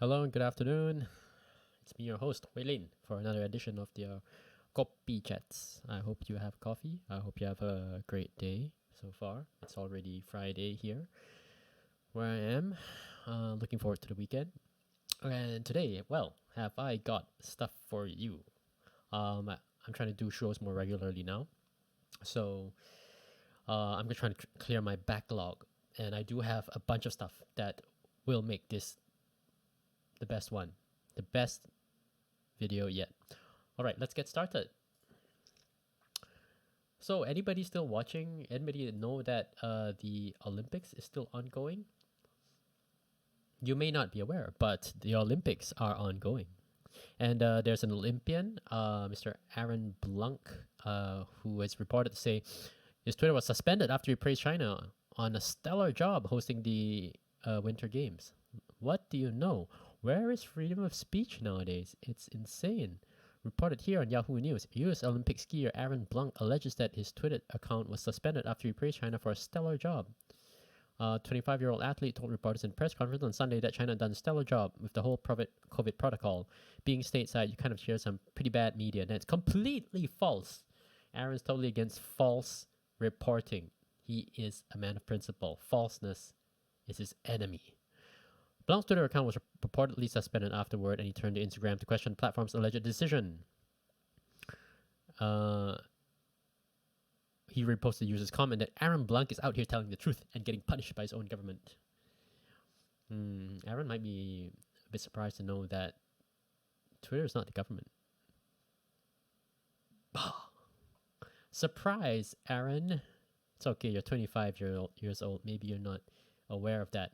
Hello and good afternoon. It's me, your host, Wei Lin, for another edition of the Kopi Chats. I hope you have coffee. I hope you have a great day so far. It's already Friday here where I am. Looking forward to the weekend. And today, well, have I got stuff for you? I'm trying to do shows more regularly now. So I'm trying to clear my backlog. And I do have a bunch of stuff that will make this the best one. The best video yet. All right, let's get started. So, anybody still watching? Anybody know that the Olympics is still ongoing? You may not be aware, but the Olympics are ongoing. And there's an Olympian, Mr. Aaron Blunk, who is reported to say his Twitter was suspended after he praised China on a stellar job hosting the Winter Games. What do you know? Where is freedom of speech nowadays? It's insane. Reported here on Yahoo News, U.S. Olympic skier Aaron Blunk alleges that his Twitter account was suspended after he praised China for a stellar job. 25-year-old athlete told reporters in press conference on Sunday that China had done a stellar job with the whole COVID protocol. Being stateside, you kind of hear some pretty bad media, and it's completely false. Aaron's totally against false reporting. He is a man of principle. Falseness is his enemy. Blanc's Twitter account was purportedly suspended afterward, and he turned to Instagram to question the platform's alleged decision. He reposted the user's comment that Aaron Blunk is out here telling the truth and getting punished by his own government. Aaron might be a bit surprised to know that Twitter is not the government. Surprise, Aaron. It's okay, you're 25 years old. Maybe you're not aware of that.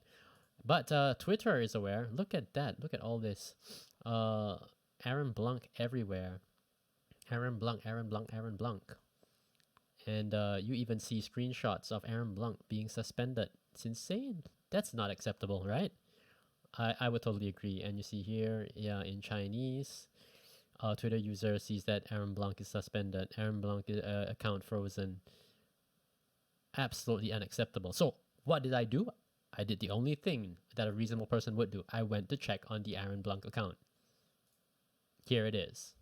But Twitter is aware. Look at that. Look at all this. Aaron Blunk everywhere. Aaron Blunk, Aaron Blunk, Aaron Blunk. And you even see screenshots of Aaron Blunk being suspended. It's insane. That's not acceptable, right? I would totally agree. And you see here, yeah, in Chinese, Twitter user sees that Aaron Blunk is suspended. Aaron Blunk account frozen. Absolutely unacceptable. So what did I do? I did the only thing that a reasonable person would do. I went to check on the Aaron Blunk account. Here it is.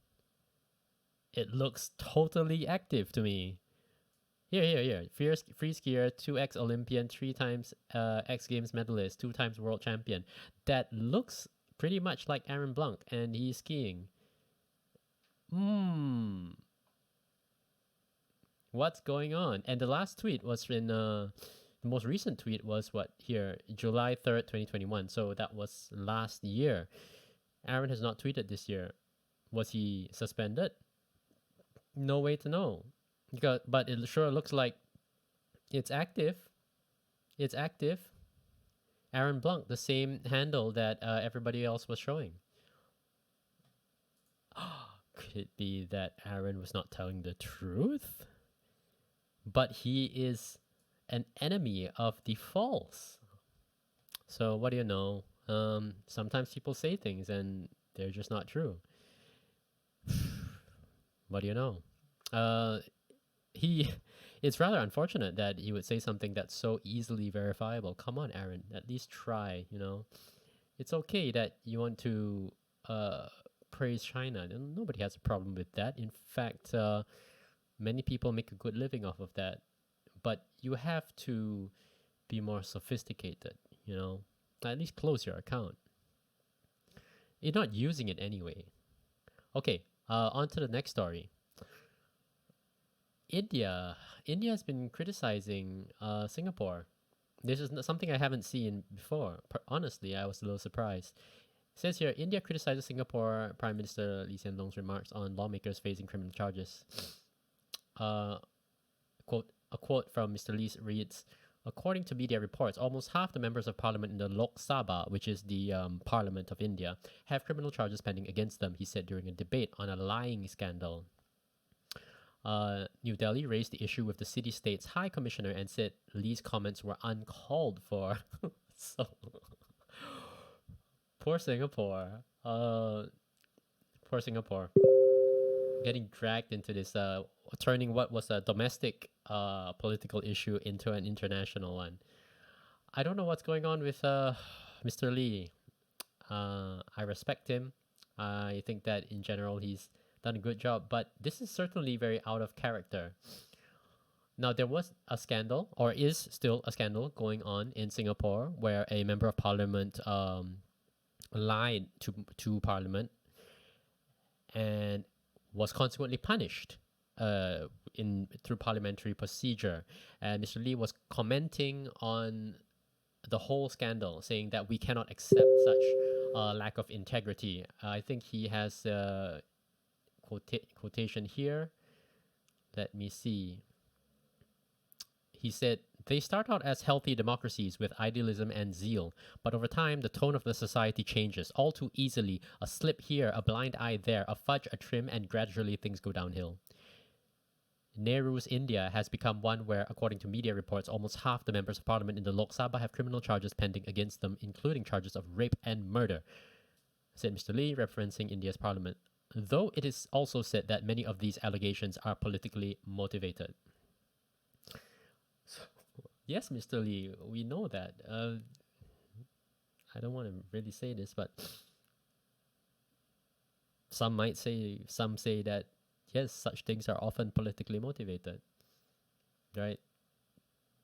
It looks totally active to me. Here. Free skier, 2x Olympian, 3 times X Games medalist, 2 times world champion. That looks pretty much like Aaron Blunk, and he's skiing. What's going on? And the last tweet was in... the most recent tweet was July 3rd, 2021. So that was last year. Aaron has not tweeted this year. Was he suspended? No way to know. But it sure looks like it's active. It's active. Aaron Blunk, the same handle that everybody else was showing. Could it be that Aaron was not telling the truth? But he is an enemy of the false. So what do you know? Sometimes people say things and they're just not true. What do you know? It's rather unfortunate that he would say something that's so easily verifiable. Come on, Aaron, at least try, It's okay that you want to praise China. Nobody has a problem with that. In fact, many people make a good living off of that. But you have to be more sophisticated, At least close your account. You're not using it anyway. Okay, on to the next story. India has been criticizing Singapore. This is something I haven't seen before. Honestly, I was a little surprised. It says here, India criticizes Singapore Prime Minister Lee Hsien Loong's remarks on lawmakers facing criminal charges. A quote from Mr. Lee reads, according to media reports, almost half the members of parliament in the Lok Sabha, which is the parliament of India, have criminal charges pending against them, he said during a debate on a lying scandal. New Delhi raised the issue with the city-state's High Commissioner and said Lee's comments were uncalled for. So, poor Singapore. Poor Singapore. Getting dragged into this, turning what was a domestic political issue into an international one. I don't know what's going on with Mr. Lee. I respect him. I think that in general he's done a good job, but this is certainly very out of character. Now, there was a scandal, or is still a scandal, going on in Singapore where a member of parliament lied to parliament and was consequently punished through parliamentary procedure. And Mr. Lee was commenting on the whole scandal, saying that we cannot accept such lack of integrity. I think he has a quotation here. Let me see. He said, "They start out as healthy democracies with idealism and zeal, but over time the tone of the society changes all too easily. A slip here, a blind eye there, a fudge, a trim, and gradually things go downhill." Nehru's India has become one where, according to media reports, almost half the members of parliament in the Lok Sabha have criminal charges pending against them, including charges of rape and murder, said Mr. Lee, referencing India's parliament, though it is also said that many of these allegations are politically motivated. Yes, Mr. Lee, we know that. I don't want to really say this, but some say that, yes, such things are often politically motivated, right?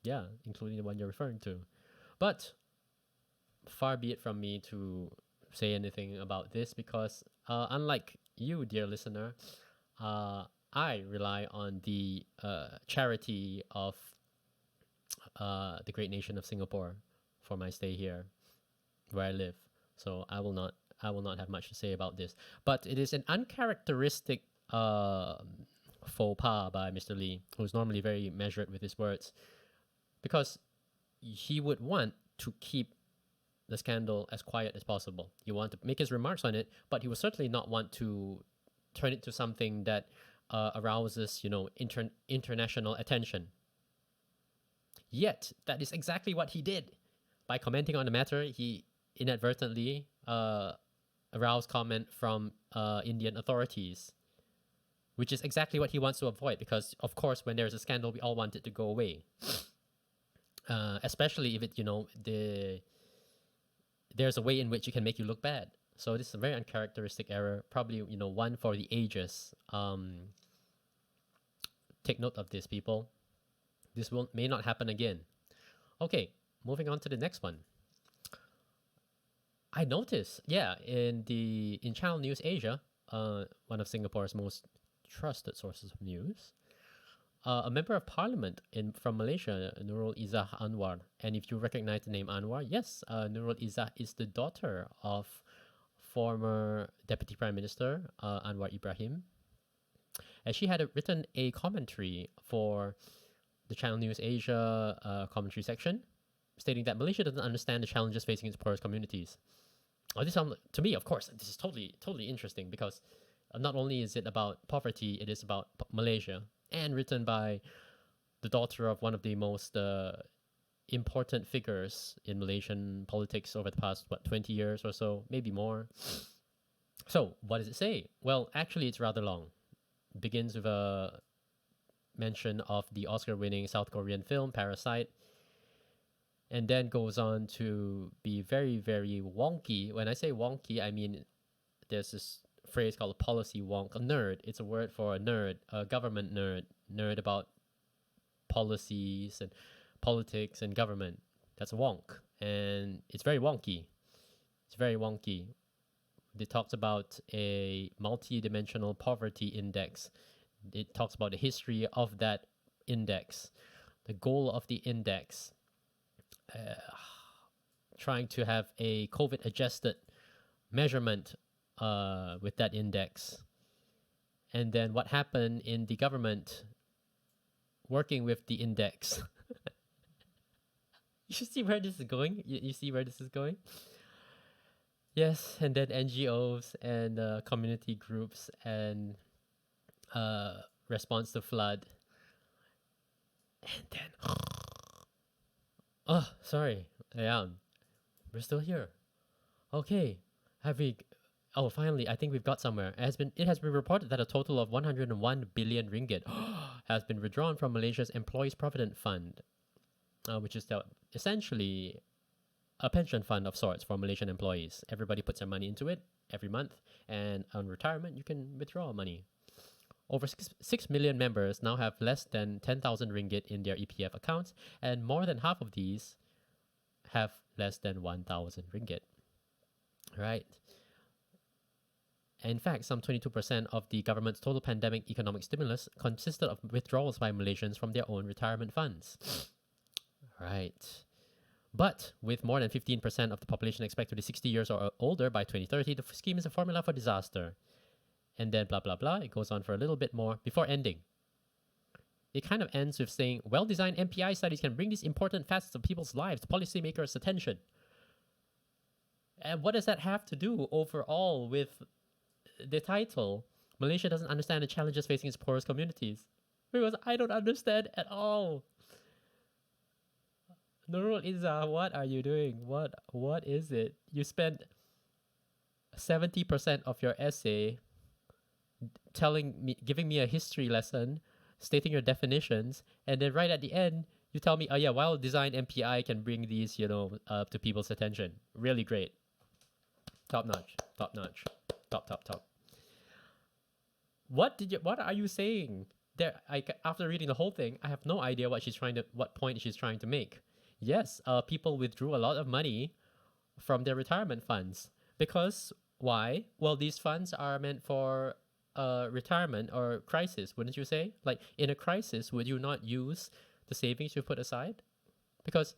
Yeah, including the one you're referring to. But far be it from me to say anything about this because, unlike you, dear listener, I rely on the charity of the great nation of Singapore for my stay here, where I live. So I will not have much to say about this. But it is an uncharacteristic faux pas by Mr. Lee, who's normally very measured with his words, because he would want to keep the scandal as quiet as possible. He wanted to make his remarks on it, but he would certainly not want to turn it to something that arouses, international attention. Yet, that is exactly what he did. By commenting on the matter, he inadvertently aroused comment from Indian authorities, which is exactly what he wants to avoid because, of course, when there's a scandal, we all want it to go away. Especially if it, there's a way in which it can make you look bad. So this is a very uncharacteristic error, probably, one for the ages. Take note of this, people. This may not happen again. Okay, moving on to the next one. I noticed, in Channel News Asia, one of Singapore's most trusted sources of news, a member of parliament from Malaysia, Nurul Izzah Anwar. And if you recognize the name Anwar, yes, Nurul Izzah is the daughter of former Deputy Prime Minister Anwar Ibrahim. And she had written a commentary for the Channel News Asia commentary section, stating that Malaysia doesn't understand the challenges facing its poorest communities. To me, of course, this is totally interesting because not only is it about poverty, it is about Malaysia, and written by the daughter of one of the most important figures in Malaysian politics over the past, 20 years or so, maybe more. So, what does it say? Well, actually, it's rather long. It begins with a mention of the Oscar-winning South Korean film Parasite, and then goes on to be very, very wonky. When I say wonky, I mean there's this phrase called a policy wonk, a nerd. It's a word for a nerd, a government nerd about policies and politics and government. That's a wonk, and it's very wonky. It's very wonky. It talks about a multi-dimensional poverty index. It talks about the history of that index, the goal of the index, trying to have a COVID-adjusted measurement with that index. And then what happened in the government working with the index. You see where this is going? You see where this is going? Yes, and then NGOs and community groups and response to flood. And then... Oh, sorry. Yeah, we're still here. Okay. Have we... Oh, finally, I think we've got somewhere. It has been reported that a total of 101 billion ringgit has been withdrawn from Malaysia's Employees Provident Fund, which is essentially a pension fund of sorts for Malaysian employees. Everybody puts their money into it every month, and on retirement, you can withdraw money. Over 6 million members now have less than 10,000 ringgit in their EPF accounts, and more than half of these have less than 1,000 ringgit. Right? In fact, some 22% of the government's total pandemic economic stimulus consisted of withdrawals by Malaysians from their own retirement funds. Right. But with more than 15% of the population expected to be 60 years or older by 2030, the scheme is a formula for disaster. And then blah, blah, blah. It goes on for a little bit more before ending. It kind of ends with saying, well-designed MPI studies can bring these important facets of people's lives to policymakers' attention. And what does that have to do overall with the title? Malaysia doesn't understand the challenges facing its poorest communities. Because I don't understand at all. Nurul Izzah, what are you doing? What is it? You spent 70% of your essay giving me a history lesson, stating your definitions, and then right at the end, you tell me, oh yeah, well-designed MPI can bring these, to people's attention. Really great. Top notch. Top. What are you saying? After reading the whole thing, I have no idea what point she's trying to make. Yes, people withdrew a lot of money from their retirement funds. Because why? Well, these funds are meant for retirement or crisis, wouldn't you say? Like, in a crisis, would you not use the savings you put aside? Because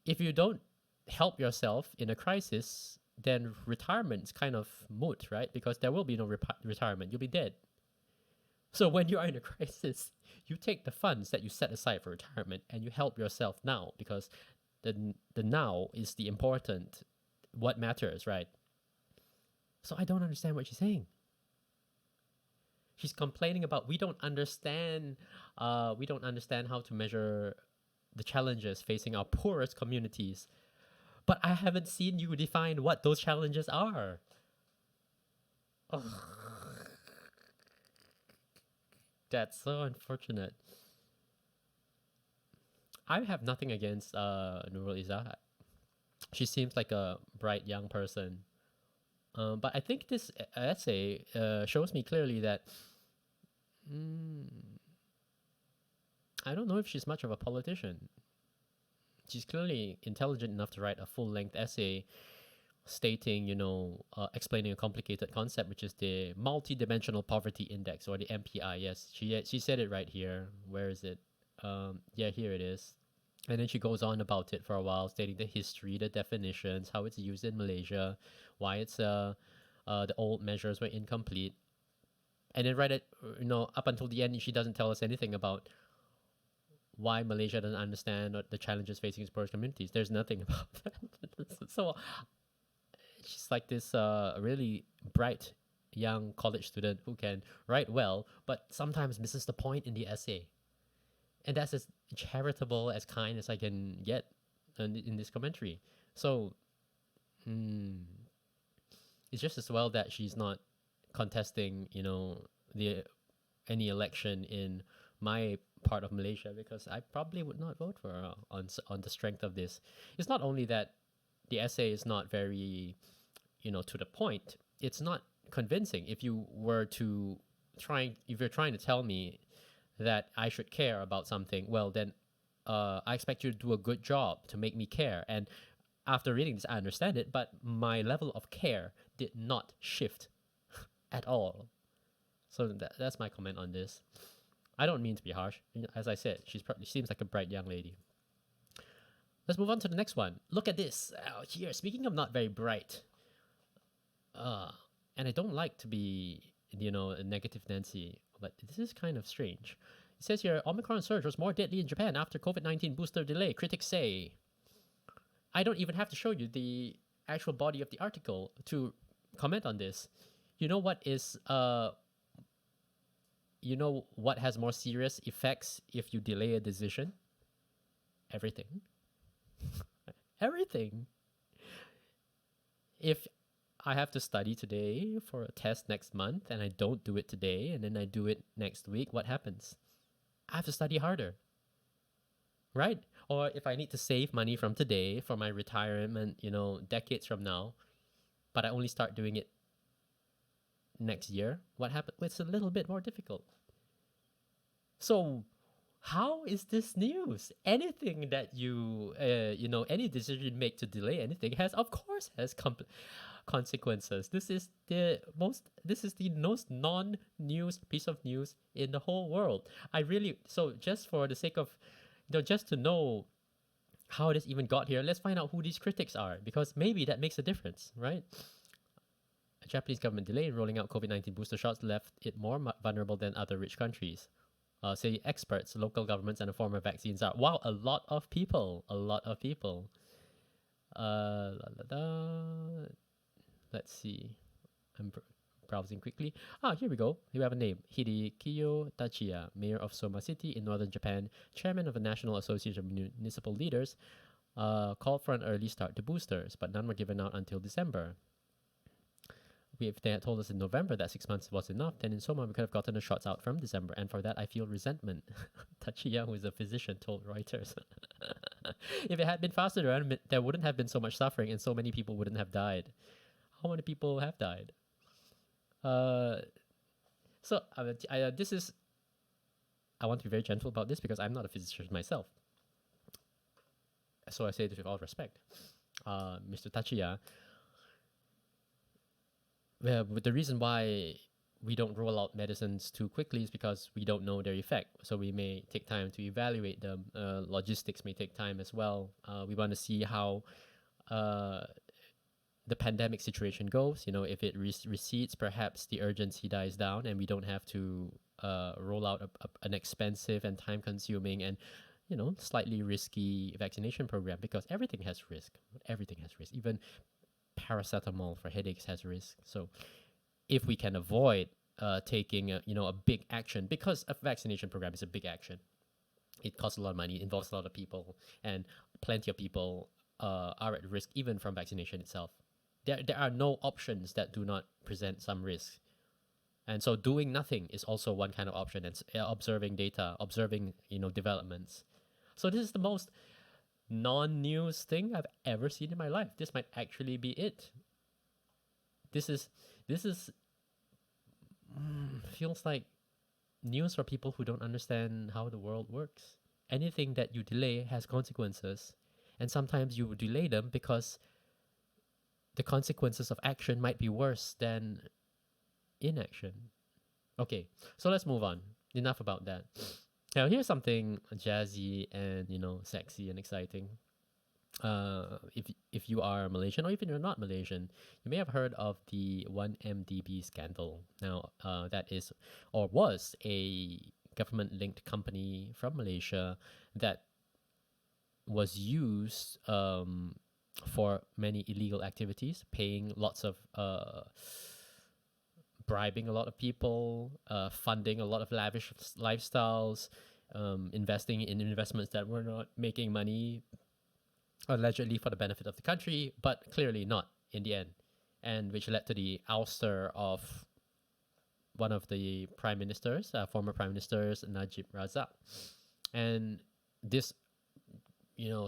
if you don't help yourself in a crisis, then retirement's kind of moot, right? Because there will be no retirement. You'll be dead. So when you are in a crisis, you take the funds that you set aside for retirement and you help yourself now, because the now is the important, what matters, right? So I don't understand what she's saying. She's complaining about we don't understand how to measure the challenges facing our poorest communities. But I haven't seen you define what those challenges are. Ugh. That's so unfortunate. I have nothing against Nurul Izzah. She seems like a bright young person. But I think this essay shows me clearly that I don't know if she's much of a politician. She's clearly intelligent enough to write a full-length essay stating, explaining a complicated concept, which is the multidimensional poverty index, or the MPI. Yes, she said it right here. Where is it? Yeah, here it is. And then she goes on about it for a while, stating the history, the definitions, how it's used in Malaysia, why it's the old measures were incomplete. And then up until the end, she doesn't tell us anything about why Malaysia doesn't understand the challenges facing its poorest communities. There's nothing about that. So she's like this really bright young college student who can write well, but sometimes misses the point in the essay. And that's as charitable, as kind as I can get in this commentary. So it's just as well that she's not contesting, any election in my part of Malaysia, because I probably would not vote for her on the strength of this. It's not only that the essay is not very, to the point. It's not convincing. If you're trying to tell me that I should care about something, well then, I expect you to do a good job to make me care. And after reading this, I understand it, but my level of care did not shift at all. So that's my comment on this. I don't mean to be harsh. As I said, she seems like a bright young lady. Let's move on to the next one. Look at this. Here, speaking of not very bright, and I don't like to be, a negative Nancy, but this is kind of strange. It says here, Omicron surge was more deadly in Japan after COVID-19 booster delay, critics say. I don't even have to show you the actual body of the article to comment on this. You know what has more serious effects if you delay a decision? Everything. Everything. If I have to study today for a test next month and I don't do it today and then I do it next week, what happens? I have to study harder. right? Or if I need to save money from today for my retirement, decades from now, but I only start doing it next year, what happens? It's a little bit more difficult. So, how is this news? Anything that any decision you make to delay anything of course, has consequences. This is the most non-news piece of news in the whole world. So just for the sake of, just to know how this even got here, let's find out who these critics are, because maybe that makes a difference, right? A Japanese government delay in rolling out COVID-19 booster shots left it more vulnerable than other rich countries. Say experts, local governments, and the former vaccines are. Wow, a lot of people. Let's see. I'm browsing quickly. Here we go. Here we have a name. Hidekiyo Tachiya, mayor of Soma City in northern Japan, chairman of the National Association of Municipal Leaders, called for an early start to boosters, but none were given out until December. If they had told us in November that 6 months was enough, then in Soma we could have gotten the shots out from December, and for that I feel resentment. Tachiya, who is a physician, told Reuters. If it had been faster, there wouldn't have been so much suffering and so many people wouldn't have died. How many people have died? This is. I want to be very gentle about this because I'm not a physician myself. So I say this with all respect. Mr. Tachiya, the reason why we don't roll out medicines too quickly is because we don't know their effect. So we may take time to evaluate them. Logistics may take time as well. We want to see how the pandemic situation goes. If it recedes, perhaps the urgency dies down and we don't have to roll out an expensive and time-consuming and slightly risky vaccination program, because everything has risk. Even paracetamol for headaches has risk. So if we can avoid taking a big action, because a vaccination program is a big action, it costs a lot of money, involves a lot of people, and plenty of people are at risk even from vaccination itself. There are no options that do not present some risk. And so doing nothing is also one kind of option. It's observing data, observing developments. So this is the most non-news thing I've ever seen in my life. This might actually be it. This is feels like news for people who don't understand how the world works. Anything that you delay has consequences, and sometimes you delay them because the consequences of action might be worse than inaction. Okay, so let's move on. Enough about that. Now here's something jazzy and sexy and exciting. If you are Malaysian, or even you're not Malaysian, you may have heard of the 1MDB scandal. Now that is or was a government-linked company from Malaysia that was used for many illegal activities, paying lots of bribing a lot of people, funding a lot of lavish lifestyles, investing in investments that were not making money, allegedly for the benefit of the country, but clearly not in the end, and which led to the ouster of one of the prime ministers, former prime ministers, Najib Razak. And this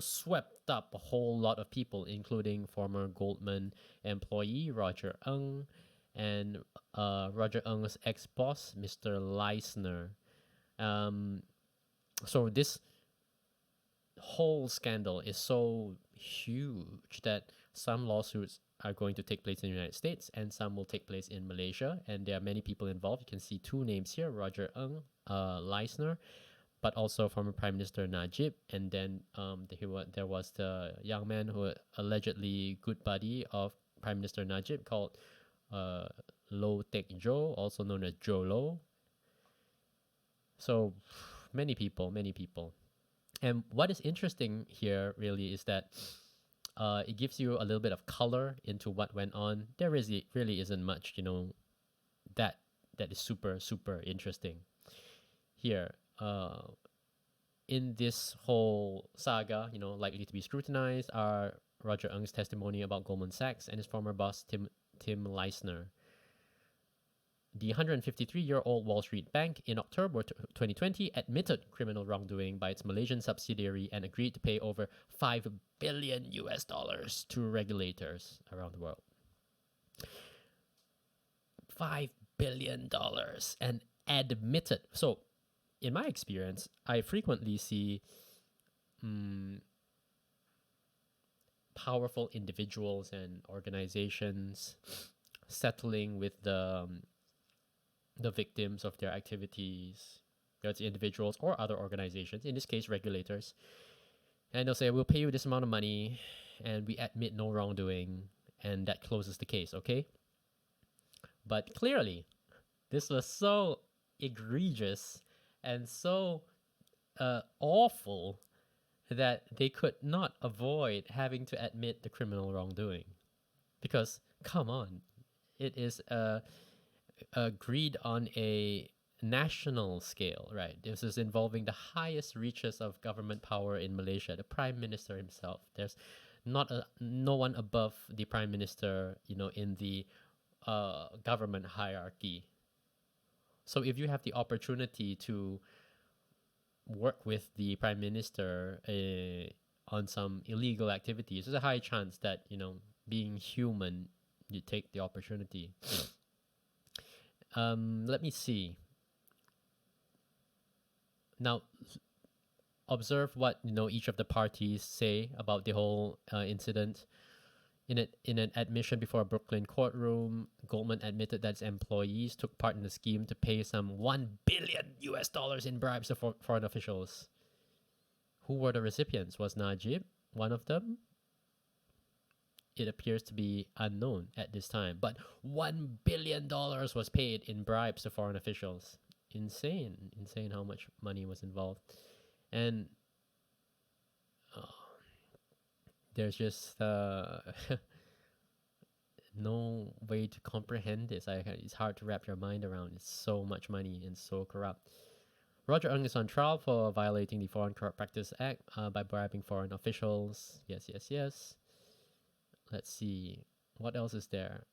swept up a whole lot of people, including former Goldman employee Roger Ng and Roger Ng's ex-boss, Mr. Leissner. So this whole scandal is so huge that some lawsuits are going to take place in the United States and some will take place in Malaysia, and there are many people involved. You can see two names here, Roger Ng, Leissner, but also former Prime Minister Najib, and then there was the young man who allegedly good buddy of Prime Minister Najib called Low Tek Jo, also known as Jo Lo. So many people. And what is interesting here really is that it gives you a little bit of color into what went on. There really isn't much, that is super, super interesting here. In this whole saga, likely to be scrutinized are Roger Ng's testimony about Goldman Sachs and his former boss, Tim Leissner. the 153-year-old Wall Street Bank in October 2020 admitted criminal wrongdoing by its Malaysian subsidiary and agreed to pay over $5 billion to regulators around the world. $5 billion and admitted. So, in my experience, I frequently see powerful individuals and organizations settling with the victims of their activities, whether it's individuals or other organizations, in this case regulators, and they'll say, we'll pay you this amount of money and we admit no wrongdoing, and that closes the case, okay? But clearly this was so egregious and so awful that they could not avoid having to admit the criminal wrongdoing, because come on, it is agreed on a national scale, right? This is involving the highest reaches of government power in Malaysia, the Prime Minister himself. There's no one above the Prime Minister, in the government hierarchy. So if you have the opportunity to work with the Prime Minister on some illegal activities, there's a high chance that, being human, you take the opportunity. Let me see. Now, observe what each of the parties say about the whole incident. In an admission before a Brooklyn courtroom, Goldman admitted that its employees took part in the scheme to pay some $1 billion in bribes to foreign officials. Who were the recipients? Was Najib one of them? It appears to be unknown at this time, but $1 billion was paid in bribes to foreign officials. Insane how much money was involved. And there's just no way to comprehend this. It's hard to wrap your mind around. It's so much money and so corrupt. Roger Ng is on trial for violating the Foreign Corrupt Practice Act by bribing foreign officials. Yes. Let's see. What else is there?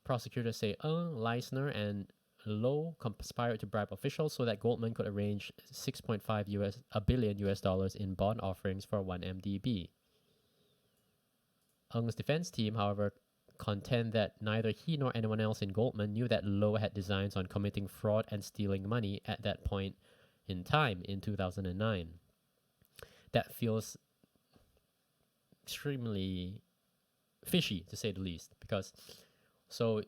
Prosecutors say Leissner and Low conspired to bribe officials so that Goldman could arrange $6.5 billion in bond offerings for 1MDB. Ng's defense team, however, contend that neither he nor anyone else in Goldman knew that Low had designs on committing fraud and stealing money at that point in time in 2009. That feels extremely fishy, to say the least, because so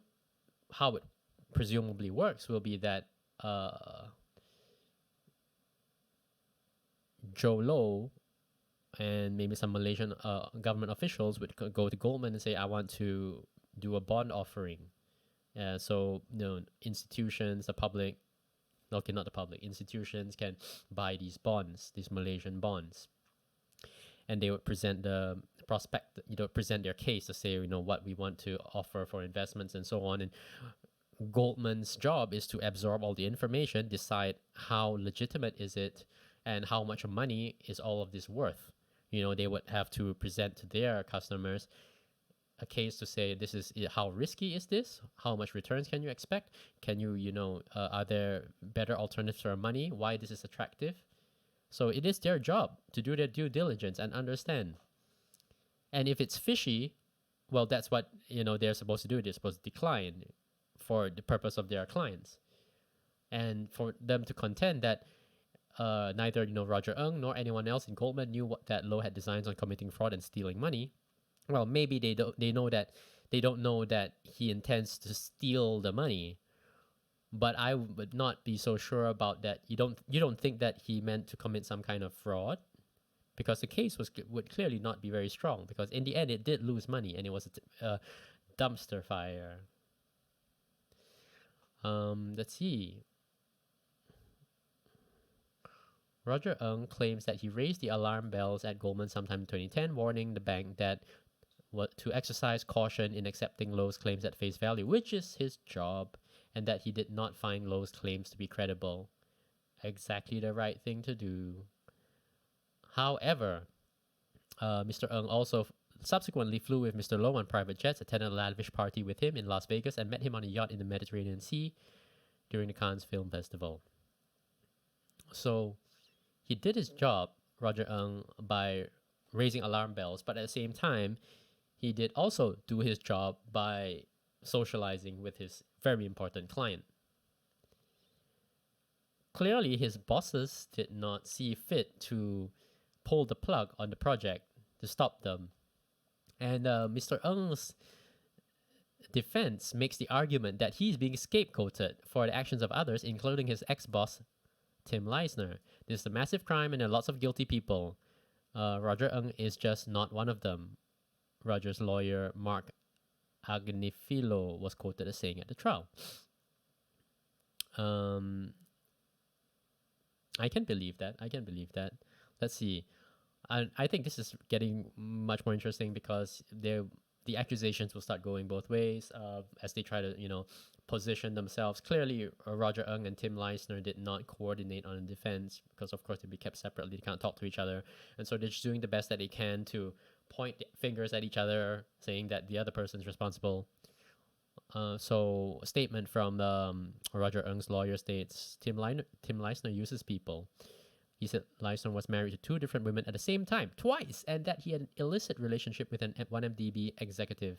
how it presumably works will be that Joe Low and maybe some Malaysian government officials would go to Goldman and say, I want to do a bond offering. So institutions, the public, okay, not the public, institutions can buy these bonds, these Malaysian bonds. And they would present the prospect, present their case to say, what we want to offer for investments and so on. And Goldman's job is to absorb all the information, decide how legitimate is it, and how much money is all of this worth. They would have to present to their customers a case to say, this is how risky is this? How much returns can you expect? Can you, are there better alternatives for money? Why this is attractive? So it is their job to do their due diligence and understand. And if it's fishy, well, that's what they're supposed to do. They're supposed to decline for the purpose of their clients, and for them to contend that neither Roger Ng nor anyone else in Goldman knew that Low had designs on committing fraud and stealing money. Well, maybe they don't know that he intends to steal the money, but I would not be so sure about that. You don't think that he meant to commit some kind of fraud, because the case would clearly not be very strong, because in the end it did lose money and it was a dumpster fire. Let's see. Roger Ng claims that he raised the alarm bells at Goldman sometime in 2010, warning the bank that to exercise caution in accepting Low's claims at face value, which is his job, and that he did not find Low's claims to be credible. Exactly the right thing to do. However, Mr. Ng also subsequently flew with Mr. Low on private jets, attended a lavish party with him in Las Vegas, and met him on a yacht in the Mediterranean Sea during the Cannes Film Festival. So he did his job, Roger Ng, by raising alarm bells, but at the same time, he did also do his job by socializing with his very important client. Clearly, his bosses did not see fit to pull the plug on the project to stop them. And Mr. Ng's defense makes the argument that he's being scapegoated for the actions of others, including his ex-boss, Tim Leissner. This is a massive crime and there are lots of guilty people. Roger Ng is just not one of them. Roger's lawyer, Mark Agnifilo, was quoted as saying at the trial. I can believe that. Let's see. I think this is getting much more interesting because the accusations will start going both ways as they try to, position themselves. Clearly, Roger Ng and Tim Leissner did not coordinate on the defense because, of course, they'll be kept separately. They can't talk to each other. And so they're just doing the best that they can to point fingers at each other, saying that the other person's responsible. So a statement from Roger Ng's lawyer states, Tim Leissner uses people. He said Leissner was married to 2 different women at the same time, twice, and that he had an illicit relationship with an 1MDB executive.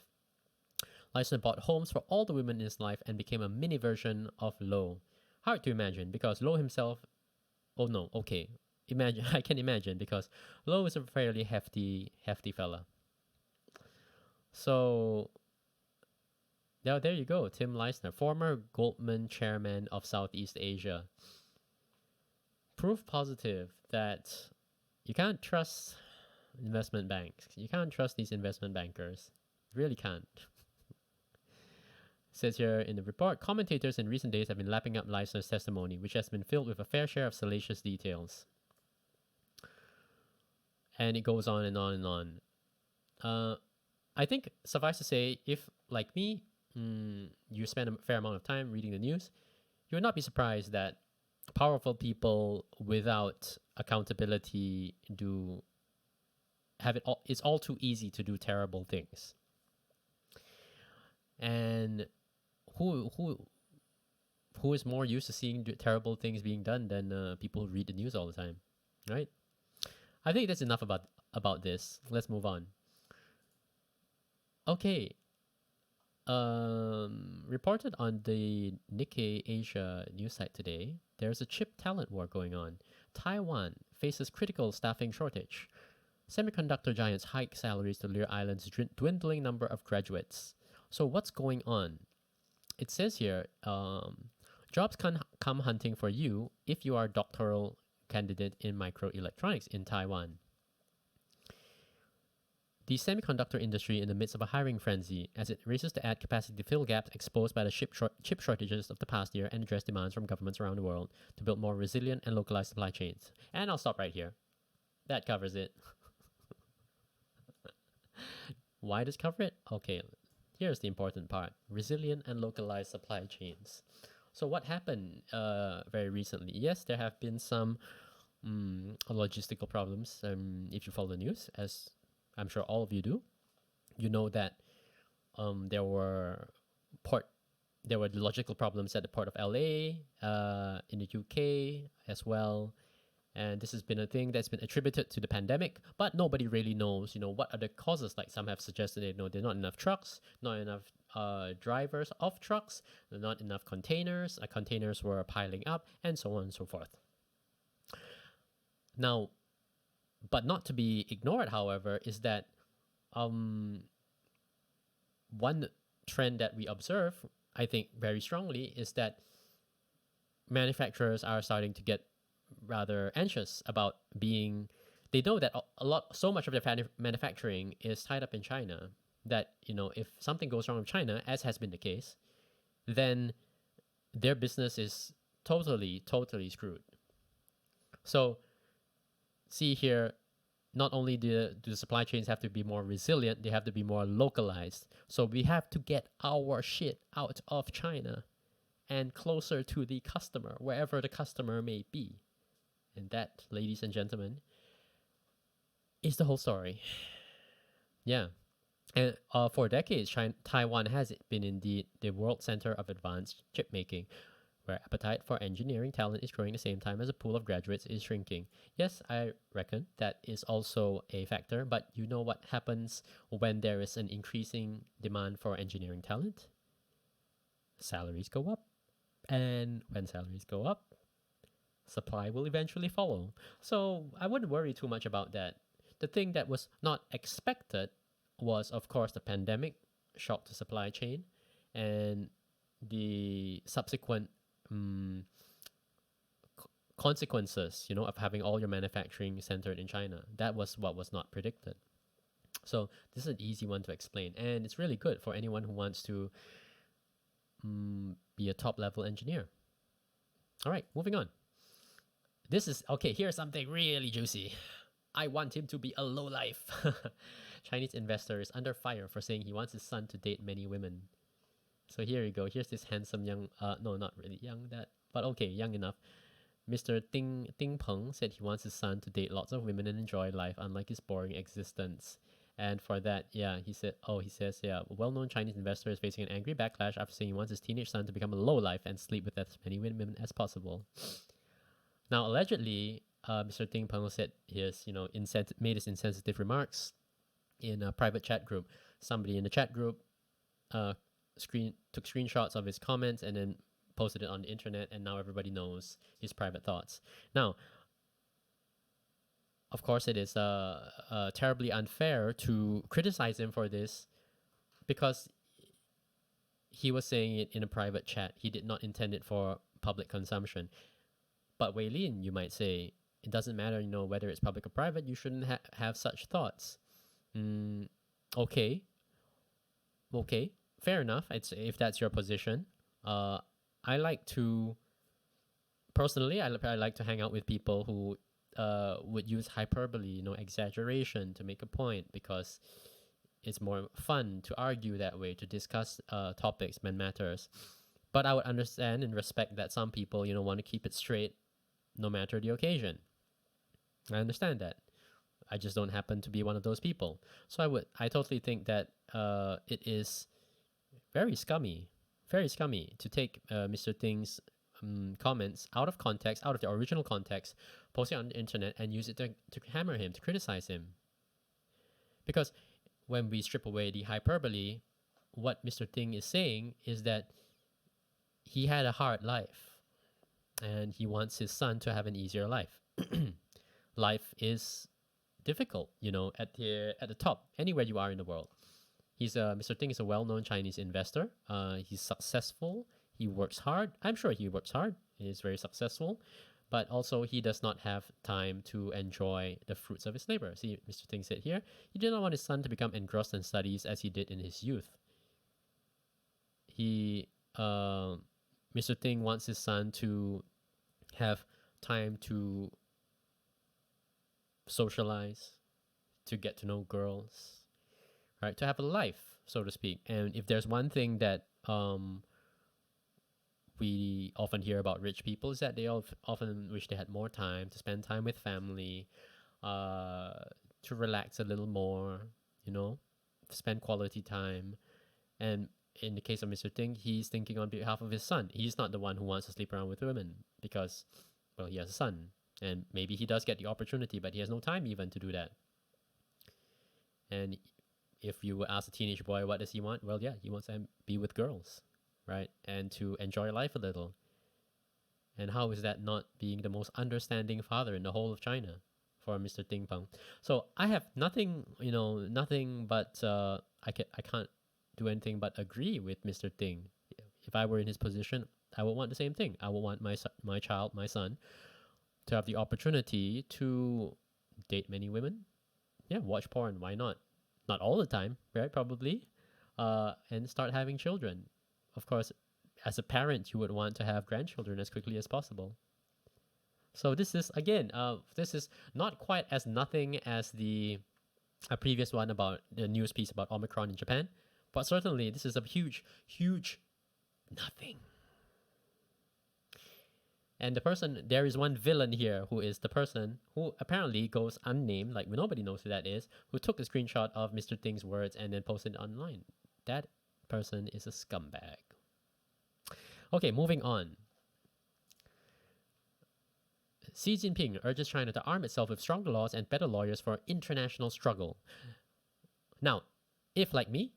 Leissner bought homes for all the women in his life and became a mini version of Low. Hard to imagine because Low himself... Oh no, okay. I can imagine because Low is a fairly hefty fella. So... Now there you go, Tim Leissner, former Goldman chairman of Southeast Asia. Proof positive that you can't trust investment banks. You can't trust these investment bankers. You really can't. Says here in the report, commentators in recent days have been lapping up Leissner's testimony, which has been filled with a fair share of salacious details. And it goes on and on and on. I think, suffice to say, if, like me, you spend a fair amount of time reading the news, you would not be surprised that powerful people without accountability it's all too easy to do terrible things. And who is more used to seeing terrible things being done than people who read the news all the time, right? I think that's enough about this. Let's move on. Okay. Reported on the Nikkei Asia news site today, there's a chip talent war going on. Taiwan faces critical staffing shortage. Semiconductor giants hike salaries to lure island's dwindling number of graduates. So what's going on? It says here, jobs can come hunting for you if you are a doctoral candidate in microelectronics in Taiwan. The semiconductor industry in the midst of a hiring frenzy as it races to add capacity to fill gaps exposed by the chip shortages of the past year and address demands from governments around the world to build more resilient and localized supply chains. And I'll stop right here. That covers it. Why does it cover it? Okay, here's the important part. Resilient and localized supply chains. So what happened very recently? Yes, there have been some logistical problems if you follow the news, as I'm sure all of you do. You know that there were logistical problems at the port of LA, in the UK as well. And this has been a thing that's been attributed to the pandemic, but nobody really knows, what are the causes. Like some have suggested, there are not enough trucks, not enough drivers of trucks, not enough containers. Containers were piling up, and so on and so forth. Now, but not to be ignored, however, is that one trend that we observe, I think very strongly, is that manufacturers are starting to get rather anxious about they know that so much of their manufacturing is tied up in China that, if something goes wrong with China, as has been the case, then their business is totally screwed. So see here, not only do the supply chains have to be more resilient, they have to be more localized. So we have to get our shit out of China and closer to the customer, wherever the customer may be. And that, ladies and gentlemen, is the whole story. Yeah. And for decades, Taiwan has been indeed the world center of advanced chip making, where appetite for engineering talent is growing at the same time as the pool of graduates is shrinking. Yes, I reckon that is also a factor, but you know what happens when there is an increasing demand for engineering talent? Salaries go up. And when salaries go up, supply will eventually follow. So I wouldn't worry too much about that. The thing that was not expected was, of course, the pandemic shock to supply chain and the subsequent um, consequences, of having all your manufacturing centered in China. That was what was not predicted. So this is an easy one to explain, and it's really good for anyone who wants to be a top level engineer. All right, moving on. This is okay. Here's something really juicy. I want him to be a lowlife. Chinese investor is under fire for saying he wants his son to date many women. So here you go. Here's this handsome young, no, not really young, but okay, young enough. Mr. Ding Peng said he wants his son to date lots of women and enjoy life, unlike his boring existence. And for that, he says, a well-known Chinese investor is facing an angry backlash after saying he wants his teenage son to become a lowlife and sleep with as many women as possible. Now, allegedly, Mr. Ding Peng said made his insensitive remarks in a private chat group. Somebody in the chat group took screenshots of his comments and then posted it on the internet, and now everybody knows his private thoughts. Now, of course, it is terribly unfair to criticize him for this because he was saying it in a private chat. He did not intend it for public consumption. But Wei Lin, you might say, it doesn't matter, whether it's public or private. You shouldn't have such thoughts. Okay, fair enough. If that's your position. I like to personally. I like to hang out with people who would use hyperbole, exaggeration to make a point, because it's more fun to argue that way, to discuss topics and matters. But I would understand and respect that some people, want to keep it straight no matter the occasion. I understand that. I just don't happen to be one of those people. So I totally think that it is very scummy to take Mr. Ding's comments out of context, out of the original context, post it on the internet, and use it to hammer him, to criticize him. Because when we strip away the hyperbole, what Mr. Ding is saying is that he had a hard life and he wants his son to have an easier life. Life is difficult, at the top, anywhere you are in the world. Mr. Ding is a well-known Chinese investor. He's successful. He works hard. I'm sure he works hard. He is very successful, but also he does not have time to enjoy the fruits of his labor. See, Mr. Ding said here, he did not want his son to become engrossed in studies as he did in his youth. Mr. Ding wants his son to have time to socialize, to get to know girls, right? To have a life, so to speak. And if there's one thing that we often hear about rich people, is that they often wish they had more time to spend time with family, to relax a little more, spend quality time. And in the case of Mr. Ding, he's thinking on behalf of his son. He's not the one who wants to sleep around with women because, well, he has a son. And maybe he does get the opportunity, but he has no time even to do that. And if you ask a teenage boy, what does he want? Well, yeah, he wants to be with girls, right? And to enjoy life a little. And how is that not being the most understanding father in the whole of China for Mr. Ding Peng? So I have nothing but I can't do anything but agree with Mr. Ding. If I were in his position, I would want the same thing. I would want my son, to have the opportunity to date many women. Yeah, watch porn. Why not? Not all the time, right? Probably. And start having children. Of course, as a parent, you would want to have grandchildren as quickly as possible. So this is, again, this is not quite as nothing as the previous one about the news piece about Omicron in Japan. But certainly, this is a huge, huge nothing. And there is one villain here who is the person who apparently goes unnamed, like nobody knows who that is, who took a screenshot of Mr. Thing's words and then posted it online. That person is a scumbag. Okay, moving on. Xi Jinping urges China to arm itself with stronger laws and better lawyers for international struggle. Now, if like me,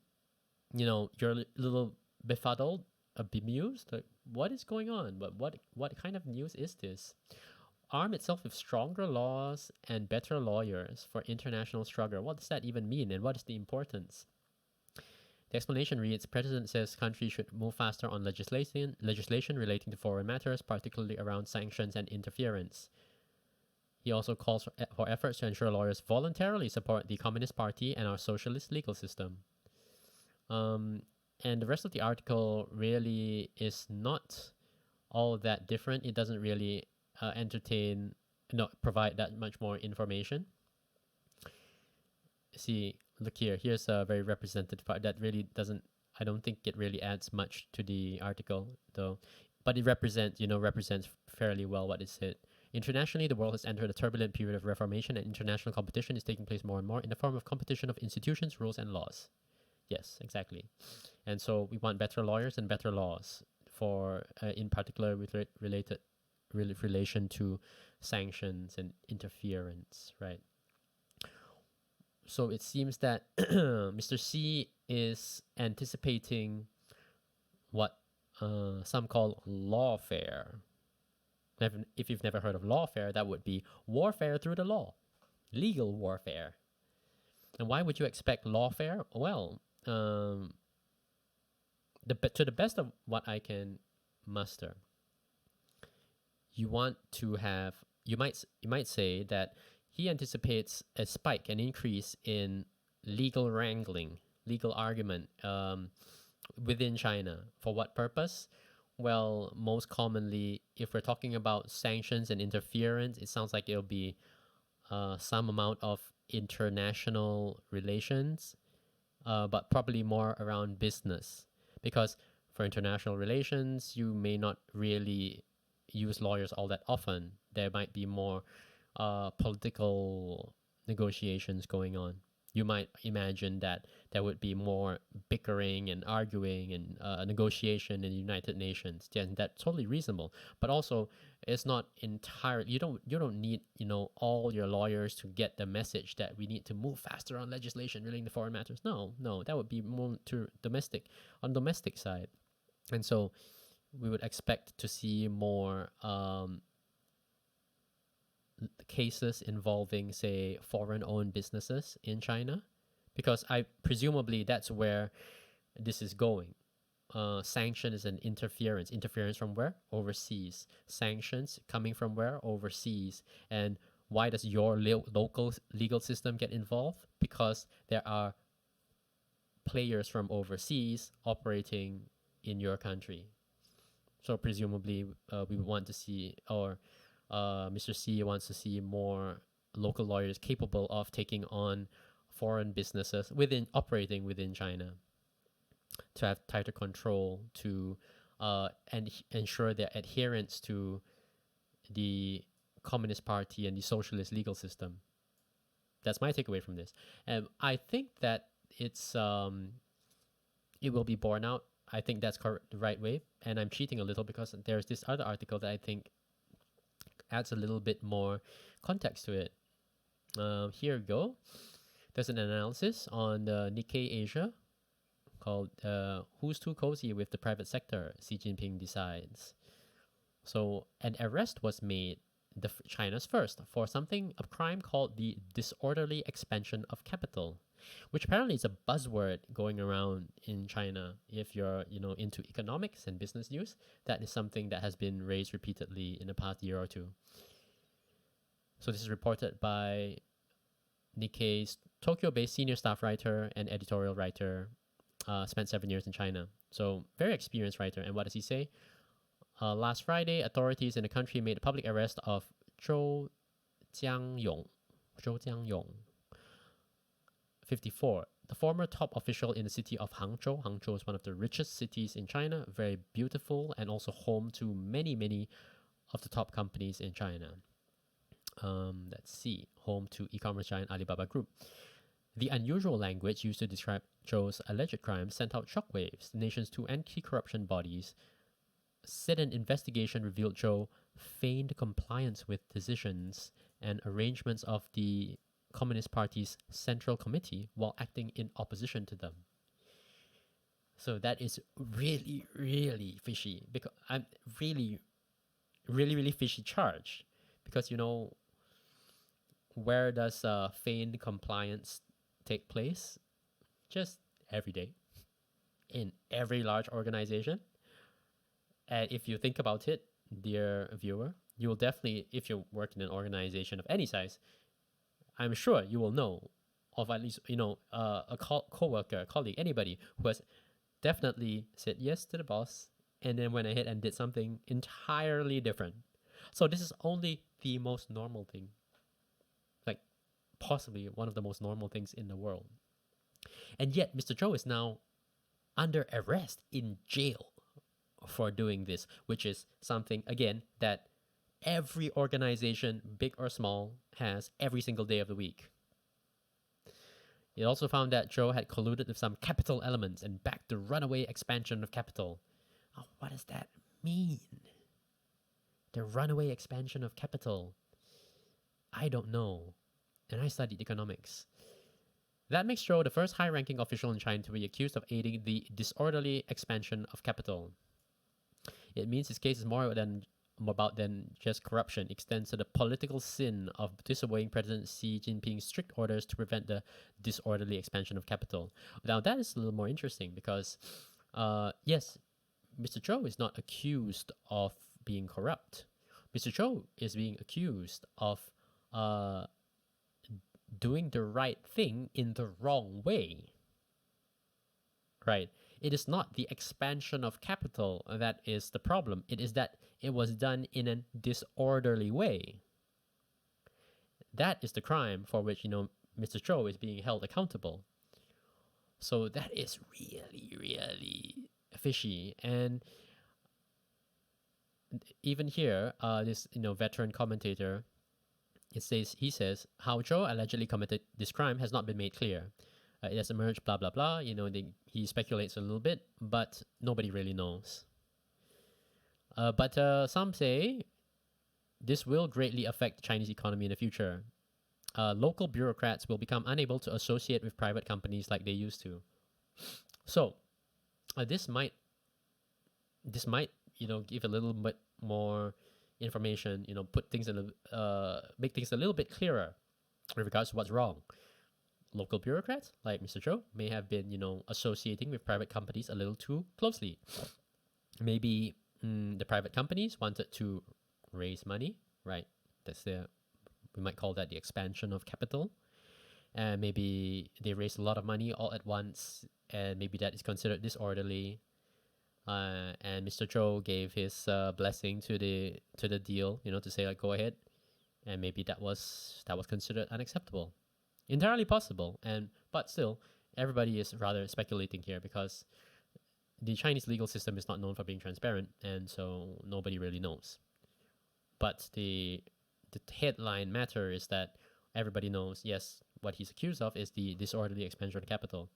you're a little befuddled, bemused, like, what is going on? But what kind of news is this? Arm itself with stronger laws and better lawyers for international struggle. What does that even mean, and what is the importance? The explanation reads, President says countries should move faster on legislation relating to foreign matters, particularly around sanctions and interference. He also calls for efforts to ensure lawyers voluntarily support the Communist Party and our socialist legal system. And the rest of the article really is not all that different. It doesn't really provide that much more information. See, look here. Here's a very representative part that really doesn't. I don't think it really adds much to the article, though. But it represents fairly well what it said. Internationally, the world has entered a turbulent period of reformation, and international competition is taking place more and more in the form of competition of institutions, rules, and laws. Yes, exactly. And so we want better lawyers and better laws for, in particular, with relation to sanctions and interference, right? So it seems that Mr. Xi is anticipating what some call lawfare. If you've never heard of lawfare, that would be warfare through the law, legal warfare. And why would you expect lawfare? Well, to the best of what I can muster, you might say that he anticipates a spike, an increase in legal wrangling, legal argument within China. For what purpose? Well, most commonly, if we're talking about sanctions and interference, it sounds like it'll be some amount of international relations, but probably more around business. Because for international relations, you may not really use lawyers all that often. There might be more political negotiations going on. You might imagine that there would be more bickering and arguing and negotiation in the United Nations. Yeah, that's totally reasonable. But also, it's not entirely. You don't need all your lawyers to get the message that we need to move faster on legislation relating to foreign matters. No, that would be more to domestic side, and so we would expect to see more cases involving, say, foreign-owned businesses in China, because presumably that's where this is going. Sanctions and interference from where? Overseas. Sanctions coming from where? Overseas. And why does your local legal system get involved? Because there are players from overseas operating in your country. So presumably we would want to see, or Mr. Xi wants to see more local lawyers capable of taking on foreign businesses operating within China, to have tighter control, to and ensure their adherence to the Communist Party and the socialist legal system. That's my takeaway from this, and I think that it will be borne out. I think that's the right way, and I'm cheating a little because there's this other article that I think adds a little bit more context to it. Here we go. There's an analysis on the Nikkei Asia called Who's Too Cozy with the Private Sector? Xi Jinping Decides. So an arrest was made, China's first, for a crime called the disorderly expansion of capital, which apparently is a buzzword going around in China. If you're into economics and business news, that is something that has been raised repeatedly in the past year or two. So this is reported by Nikkei's Tokyo-based senior staff writer and editorial writer, spent 7 years in China. So very experienced writer. And what does he say? Last Friday, authorities in the country made a public arrest of Zhou Jiangyong, 54, the former top official in the city of Hangzhou. Hangzhou is one of the richest cities in China, very beautiful, and also home to many of the top companies in China. Let's see, home to e-commerce giant Alibaba Group. The unusual language used to describe Zhou's alleged crimes sent out shockwaves. The nation's two anti-corruption bodies said an investigation revealed Zhou feigned compliance with decisions and arrangements of the Communist Party's Central Committee while acting in opposition to them. So that is really, really fishy. Because I'm really, really, really fishy charge. Because, you know, where does feigned compliance take place? Just every day in every large organization. And if you think about it, dear viewer, you will definitely, if you work in an organization of any size, I'm sure you will know of at least, you know, a co-worker, a colleague, anybody who has definitely said yes to the boss and then went ahead and did something entirely different. So this is only the most normal thing, like possibly one of the most normal things in the world. And yet Mr. Zhou is now under arrest in jail for doing this, which is something, again, that every organization, big or small, has every single day of the week. It also found that Zhou had colluded with some capital elements and backed the runaway expansion of capital. Oh, what does that mean? The runaway expansion of capital. I don't know. And I studied economics. That makes Zhou the first high-ranking official in China to be accused of aiding the disorderly expansion of capital. It means his case is more about than just corruption. It extends to the political sin of disobeying President Xi Jinping's strict orders to prevent the disorderly expansion of capital. Now that is a little more interesting because, yes, Mr. Zhou is not accused of being corrupt. Mr. Zhou is being accused of doing the right thing in the wrong way. Right? It is not the expansion of capital that is the problem. It is that it was done in a disorderly way. That is the crime for which, you know, Mr. Zhou is being held accountable. So that is really, really fishy. And even here, this, you know, veteran commentator, he says how Zhou allegedly committed this crime has not been made clear. It has emerged, blah, blah, blah. You know, he speculates a little bit, but nobody really knows. But some say this will greatly affect the Chinese economy in the future. Local bureaucrats will become unable to associate with private companies like they used to. So, this might, you know, give a little bit more information. You know, put things in make things a little bit clearer with regards to what's wrong. Local bureaucrats, like Mr. Zhou, may have been, you know, associating with private companies a little too closely. Maybe the private companies wanted to raise money, right? We might call that the expansion of capital. And maybe they raised a lot of money all at once, and maybe that is considered disorderly. And Mr. Zhou gave his blessing to the deal, you know, to say like go ahead, and maybe that was considered unacceptable. Entirely possible, but still, everybody is rather speculating here because the Chinese legal system is not known for being transparent, and so nobody really knows. But the headline matter is that everybody knows, yes, what he's accused of is the disorderly expansion of capital.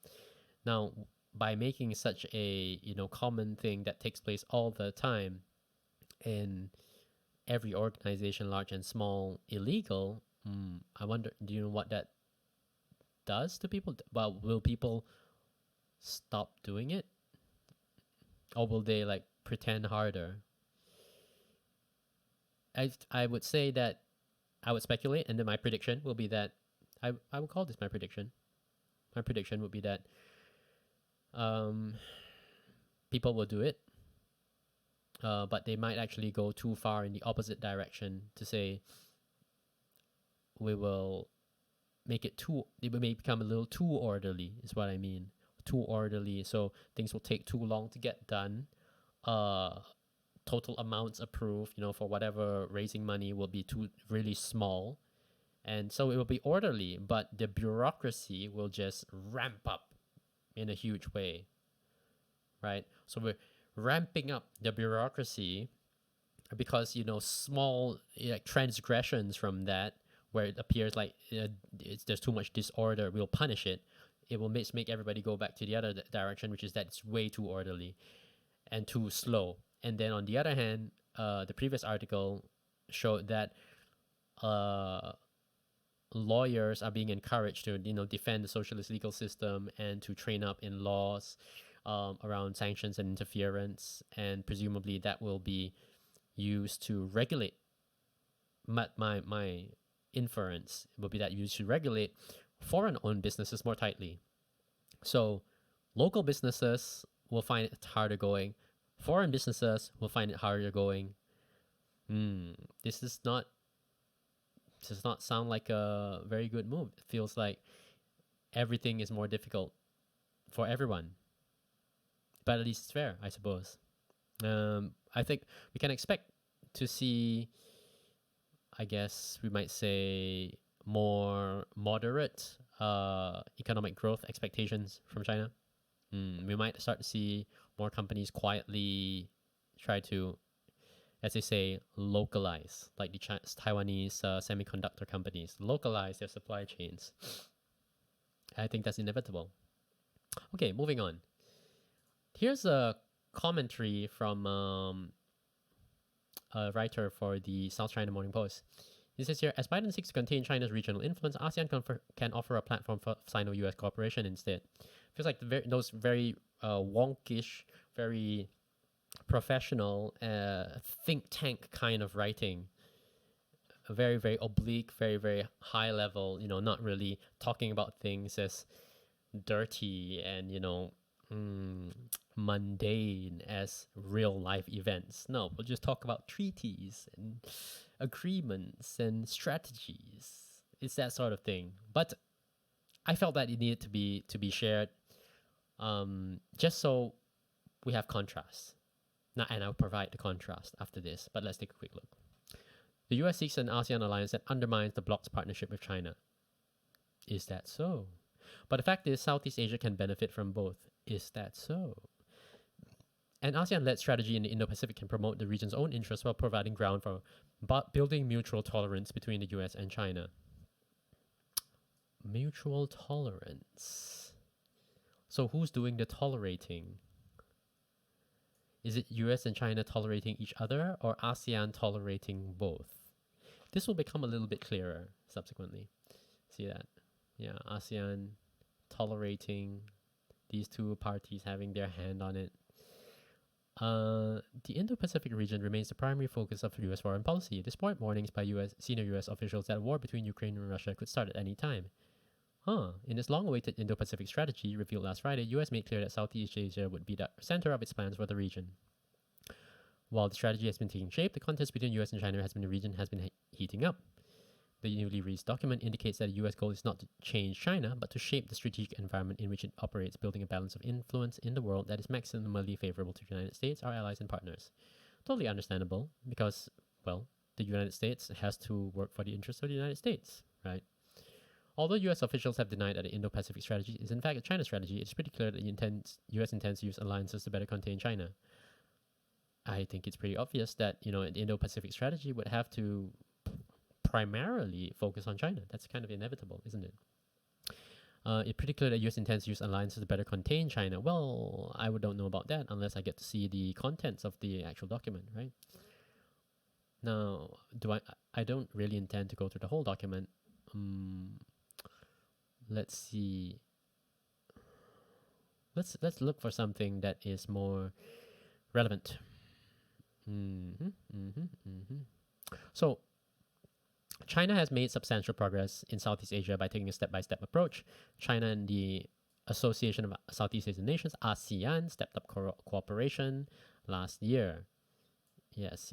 Now, by making such a, you know, common thing that takes place all the time in every organization, large and small, illegal, I wonder, do you know what that does to people? Well, will people stop doing it, or will they like pretend harder? I would say that I would speculate, and then my prediction will be that I would call this my prediction. My prediction would be that people will do it, but they might actually go too far in the opposite direction to say we will make it may become a little too orderly, is what I mean. Too orderly, so things will take too long to get done. Total amounts approved, you know, for whatever raising money will be too really small. And so it will be orderly, but the bureaucracy will just ramp up in a huge way, right? So we're ramping up the bureaucracy because small transgressions from that, where it appears like there's too much disorder, we'll punish it. It will make everybody go back to the other direction, which is that it's way too orderly and too slow. And then on the other hand, the previous article showed that lawyers are being encouraged to defend the socialist legal system and to train up in laws around sanctions and interference, and presumably that will be used to regulate. My inference will be that used to regulate foreign-owned businesses more tightly. So local businesses will find it harder going. Foreign businesses will find it harder going. This does not sound like a very good move. It feels like everything is more difficult for everyone. But at least it's fair, I suppose. I think we can expect to see, I guess we might say, more moderate economic growth expectations from China. We might start to see more companies quietly try to, as they say, localize, like the Taiwanese semiconductor companies, localize their supply chains. I think that's inevitable. Okay, moving on. Here's a commentary from a writer for the South China Morning Post. He says here, as Biden seeks to contain China's regional influence, ASEAN can offer a platform for Sino-US cooperation instead. Feels like those very wonkish, very professional think tank kind of writing. Very, very oblique, very, very high level, not really talking about things as dirty and, mundane as real life events. No, we'll just talk about treaties and agreements and strategies. It's that sort of thing. But I felt that it needed to be shared, just so we have contrast. And I'll provide the contrast after this, but let's take a quick look. The US seeks an ASEAN alliance that undermines the bloc's partnership with China. Is that so? But the fact is, Southeast Asia can benefit from both. Is that so? An ASEAN-led strategy in the Indo-Pacific can promote the region's own interests while providing ground for building mutual tolerance between the US and China. Mutual tolerance. So who's doing the tolerating? Is it US and China tolerating each other, or ASEAN tolerating both? This will become a little bit clearer subsequently. See that? Yeah, ASEAN tolerating these two parties having their hand on it. The Indo-Pacific region remains the primary focus of US foreign policy, despite warnings by senior US officials that a war between Ukraine and Russia could start at any time. In its long-awaited Indo-Pacific strategy revealed last Friday, US made clear that Southeast Asia would be the center of its plans for the region. While the strategy has been taking shape, the contest between US and China has been heating up. The newly released document indicates that the US goal is not to change China, but to shape the strategic environment in which it operates, building a balance of influence in the world that is maximally favorable to the United States, our allies, and partners. Totally understandable, because, well, the United States has to work for the interests of the United States, right? Although US officials have denied that the Indo-Pacific strategy is in fact a China strategy, it's pretty clear that the US intends to use alliances to better contain China. I think it's pretty obvious that, the Indo-Pacific strategy would have to primarily focus on China. That's kind of inevitable, isn't it? It's pretty clear that US intends to use alliances to better contain China. Well, I don't know about that unless I get to see the contents of the actual document, right? Now, I don't really intend to go through the whole document. Let's see. Let's look for something that is more relevant. So, China has made substantial progress in Southeast Asia by taking a step-by-step approach. China and the Association of Southeast Asian Nations, ASEAN, stepped up cooperation last year. Yes.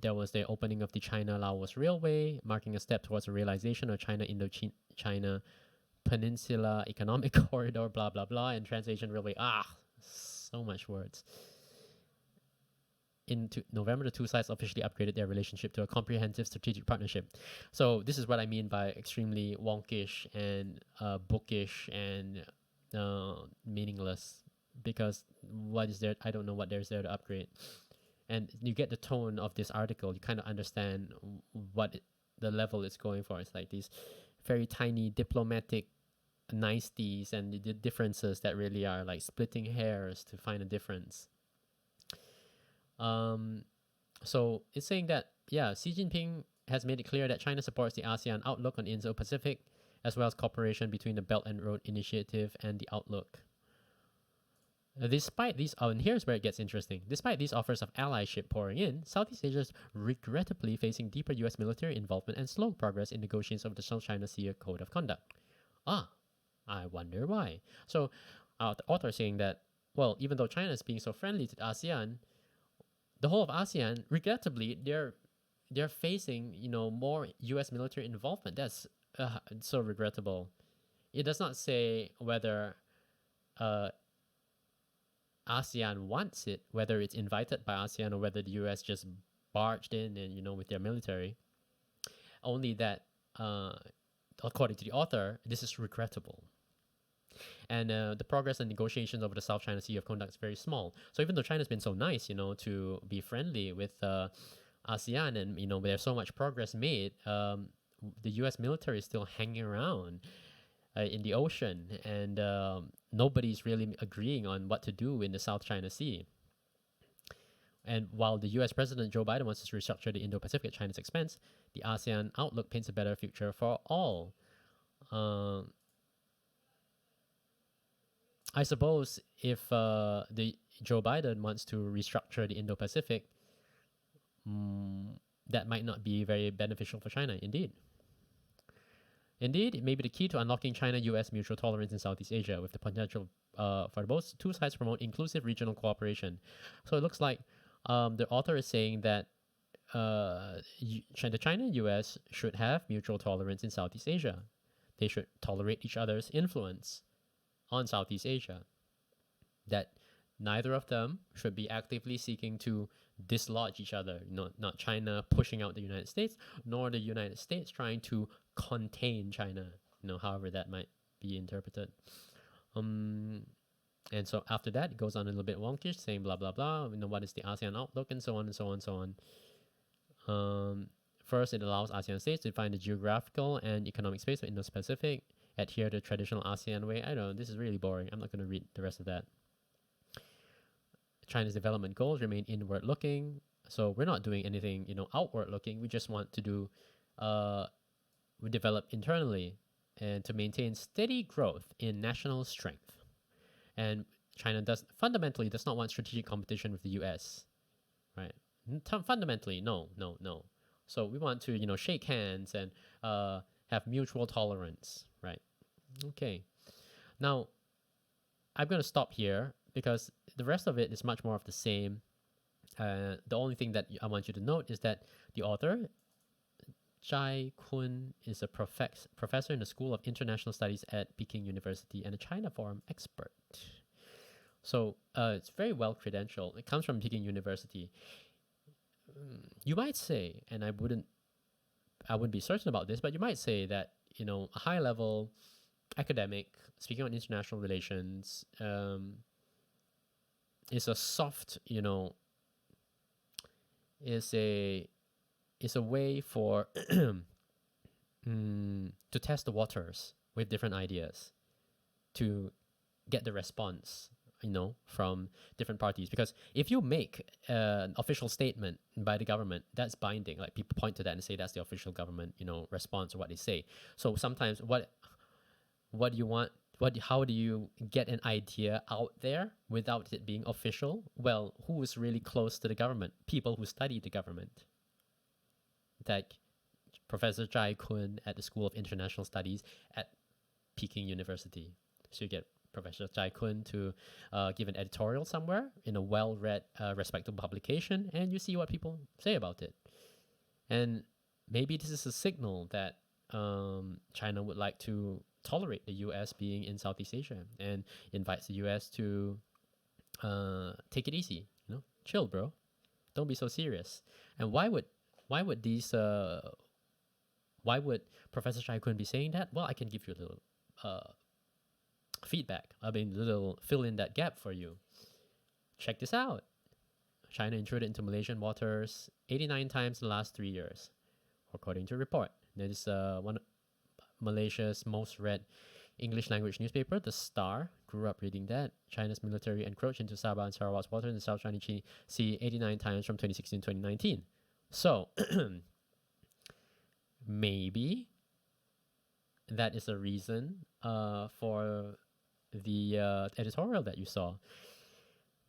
There was the opening of the China-Laos Railway, marking a step towards the realization of China Peninsula Economic Corridor, blah, blah, blah, and Trans-Asian Railway. So much words. In November, the two sides officially upgraded their relationship to a comprehensive strategic partnership. So this is what I mean by extremely wonkish and bookish and meaningless because what is there? I don't know what there's there to upgrade. And you get the tone of this article. You kind of understand what the level it's going for. It's like these very tiny diplomatic niceties and the differences that really are like splitting hairs to find a difference. So it's saying that, yeah, Xi Jinping has made it clear that China supports the ASEAN outlook on Indo-Pacific, as well as cooperation between the Belt and Road Initiative and the outlook. Despite these, and here's where it gets interesting. Despite these offers of allyship pouring in, Southeast Asia is regrettably facing deeper U.S. military involvement and slow progress in negotiations of the South China Sea Code of Conduct. I wonder why. So, the author is saying that, well, even though China is being so friendly to the ASEAN, the whole of ASEAN, regrettably, they're facing, more U.S. military involvement. That's so regrettable. It does not say whether ASEAN wants it, whether it's invited by ASEAN or whether the U.S. just barged in and, with their military. Only that, according to the author, this is regrettable. And the progress and negotiations over the South China Sea of Conduct is very small. So even though China's been so nice, to be friendly with ASEAN, and there's so much progress made, the U.S. military is still hanging around in the ocean, and nobody's really agreeing on what to do in the South China Sea. And while the U.S. President Joe Biden wants to restructure the Indo-Pacific at China's expense, the ASEAN outlook paints a better future for all. I suppose if the Joe Biden wants to restructure the Indo-Pacific, that might not be very beneficial for China. Indeed, it may be the key to unlocking China-U.S. mutual tolerance in Southeast Asia, with the potential for both two sides to promote inclusive regional cooperation. So it looks like the author is saying that the China and U.S. should have mutual tolerance in Southeast Asia. They should tolerate each other's influence on Southeast Asia. That neither of them should be actively seeking to dislodge each other. Not China pushing out the United States, nor the United States trying to contain China. However that might be interpreted. And so after that, it goes on a little bit wonkish, saying blah blah blah. What is the ASEAN outlook, and so on and so on and so on. First, it allows ASEAN states to define the geographical and economic space of Indo-Pacific, adhere to the traditional ASEAN way. I don't know, this is really boring. I'm not going to read the rest of that. China's development goals remain inward-looking, so we're not doing anything, outward-looking. We just want to do, we develop internally and to maintain steady growth in national strength. And China fundamentally does not want strategic competition with the U.S., right? Fundamentally, no. So we want to, shake hands and have mutual tolerance, right? Okay. Now, I'm going to stop here because the rest of it is much more of the same. The only thing that I want you to note is that the author, Zhai Kun, is a professor in the School of International Studies at Peking University and a China Forum expert. So it's very well credentialed. It comes from Peking University. You might say, and I wouldn't be certain about this, but you might say that, a high-level academic speaking on international relations is a soft, is a way for to test the waters with different ideas, to get the response, from different parties. Because if you make an official statement by the government, that's binding. Like, people point to that and say that's the official government, response to what they say. So sometimes what do you want? How do you get an idea out there without it being official? Well, who is really close to the government? People who study the government. Like Professor Zhai Kun at the School of International Studies at Peking University. So you get Professor Zhai Kun to give an editorial somewhere in a well-read, respectable publication, and you see what people say about it. And maybe this is a signal that China would like to tolerate the U.S. being in Southeast Asia and invites the U.S. to take it easy, chill, bro. Don't be so serious. And why would Professor Zhai Kun be saying that? Well, I can give you a little feedback. I mean, little fill in that gap for you. Check this out. China intruded into Malaysian waters 89 times in the last 3 years, according to a report. That is one of Malaysia's most read English language newspaper, The Star. Grew up reading that. China's military encroached into Sabah and Sarawak's water in the South China Sea 89 times from 2016 to 2019. So, maybe that is a reason for the editorial that you saw.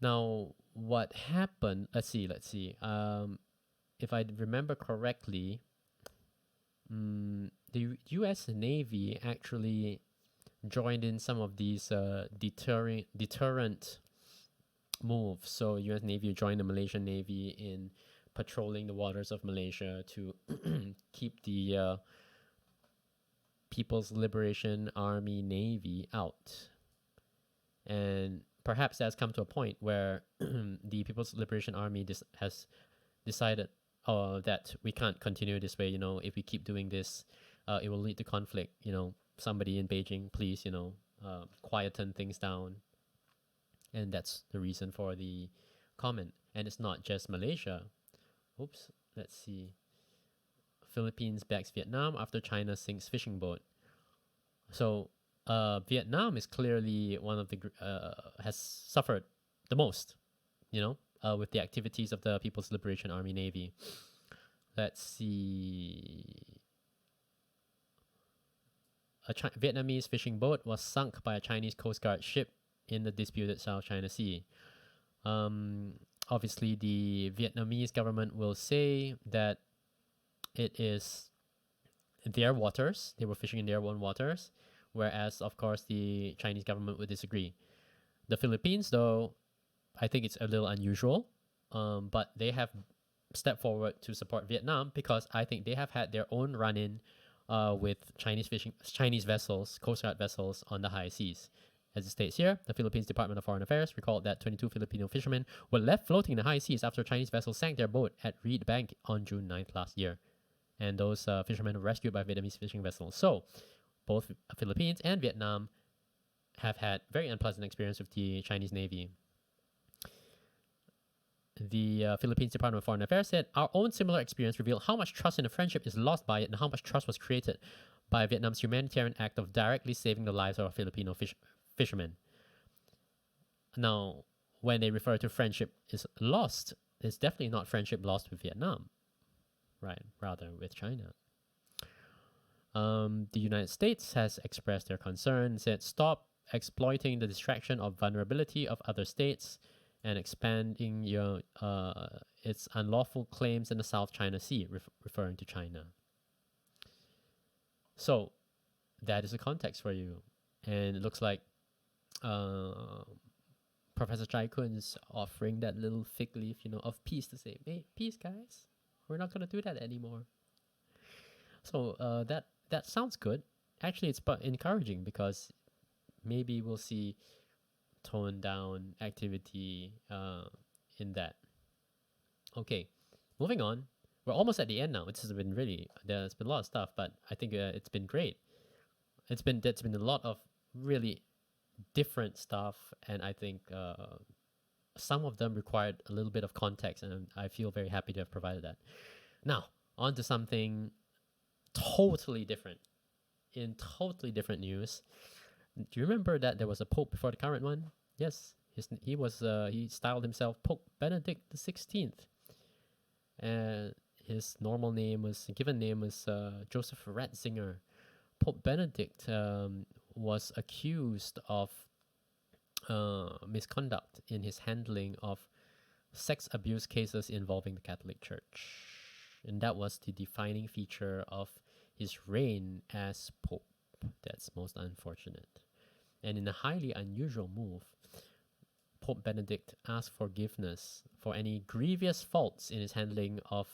Now, what happened? Let's see. If I remember correctly, the U.S. Navy actually joined in some of these deterrent moves. So, U.S. Navy joined the Malaysian Navy in patrolling the waters of Malaysia to keep the People's Liberation Army Navy out. And perhaps that's come to a point where the People's Liberation Army has decided that we can't continue this way. If we keep doing this, it will lead to conflict. Somebody in Beijing, please, quieten things down. And that's the reason for the comment. And it's not just Malaysia. Oops, let's see. Philippines backs Vietnam after China sinks fishing boat. So Vietnam is clearly one of the has suffered the most, with the activities of the People's Liberation Army Navy. Let's see. A Vietnamese fishing boat was sunk by a Chinese Coast Guard ship in the disputed South China Sea. Obviously, the Vietnamese government will say that it is their waters. They were fishing in their own waters, whereas, of course, the Chinese government would disagree. The Philippines, though, I think it's a little unusual, but they have stepped forward to support Vietnam because I think they have had their own run-in with Chinese vessels, Coast Guard vessels on the high seas. As it states here, the Philippines Department of Foreign Affairs recalled that 22 Filipino fishermen were left floating in the high seas after a Chinese vessel sank their boat at Reed Bank on June 9th last year. And those fishermen were rescued by Vietnamese fishing vessels. So, both Philippines and Vietnam have had very unpleasant experience with the Chinese Navy. The Philippines Department of Foreign Affairs said, our own similar experience revealed how much trust in a friendship is lost by it and how much trust was created by Vietnam's humanitarian act of directly saving the lives of Filipino fishermen. Now, when they refer to friendship is lost, it's definitely not friendship lost with Vietnam, right? Rather with China. The United States has expressed their concern, said stop exploiting the distraction of vulnerability of other states and expanding its unlawful claims in the South China Sea, referring to China. So that is the context for you. And it looks like Professor Chai Kun's offering that little fig leaf, of peace to say, hey, peace, guys. We're not going to do that anymore. So that sounds good. Actually, it's encouraging because maybe we'll see toned down activity in that. Okay, moving on. We're almost at the end now. There's been a lot of stuff, but I think it's been great. That's been a lot of really different stuff, and I think some of them required a little bit of context, and I feel very happy to have provided that. Now, on to something totally different. In totally different news, do you remember that there was a pope before the current one? Yes, he styled himself Pope Benedict XVI, and his given name was Joseph Ratzinger. Pope Benedict was accused of misconduct in his handling of sex abuse cases involving the Catholic Church, and that was the defining feature of his reign as Pope. That's most unfortunate. And in a highly unusual move, Pope Benedict asked forgiveness for any grievous faults in his handling of